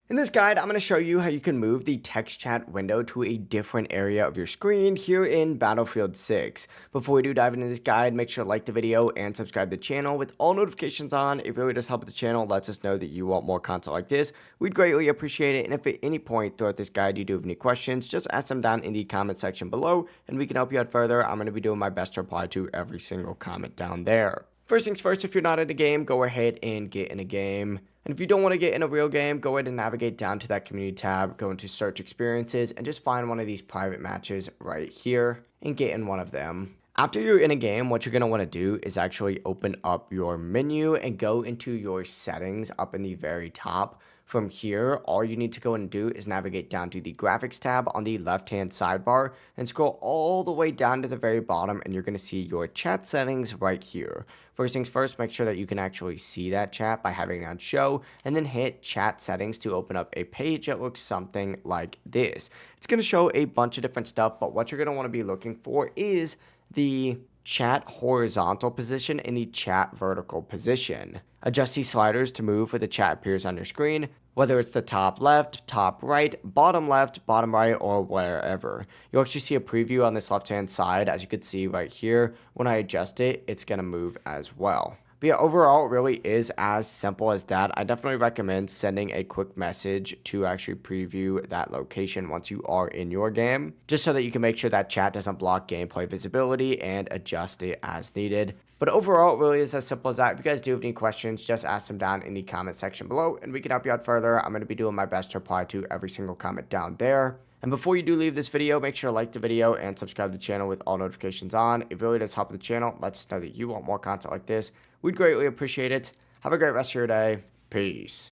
In this guide, I'm going to show you how you can move the text chat window to a different area of your screen here in Battlefield 6. Before we do dive into this guide, make sure to like the video and subscribe to the channel with all notifications on. It really does help the channel, lets us know that you want more content like this. We'd greatly appreciate it, and if at any point throughout this guide you do have any questions, just ask them down in the comment section below, and we can help you out further. I'm going to be doing my best to reply to every single comment down there. First things first, if you're not in a game, go ahead and get in a game. And if you don't want to get in a real game, go ahead and navigate down to that community tab, go into search experiences, and just find one of these private matches right here and get in one of them. After you're in a game, what you're going to want to do is actually open up your menu and go into your settings up in the very top. From here, all you need to go and do is navigate down to the graphics tab on the left-hand sidebar and scroll all the way down to the very bottom, and you're going to see your chat settings right here. First things first, make sure that you can actually see that chat by having it on show, and then hit chat settings to open up a page that looks something like this. It's going to show a bunch of different stuff, but what you're going to want to be looking for is the chat horizontal position and the chat vertical position. Adjust these sliders to move where the chat appears on your screen, whether it's the top left, top right, bottom left, bottom right, or wherever. You'll actually see a preview on this left-hand side. As you can see right here, when I adjust it, it's going to move as well. But yeah, overall, it really is as simple as that. I definitely recommend sending a quick message to actually preview that location once you are in your game, just so that you can make sure that chat doesn't block gameplay visibility and adjust it as needed. But overall, it really is as simple as that. If you guys do have any questions, just ask them down in the comment section below, and we can help you out further. I'm going to be doing my best to reply to every single comment down there. And before you do leave this video, make sure to like the video and subscribe to the channel with all notifications on. It really does help the channel. Lets us know that you want more content like this. We'd greatly appreciate it. Have a great rest of your day. Peace.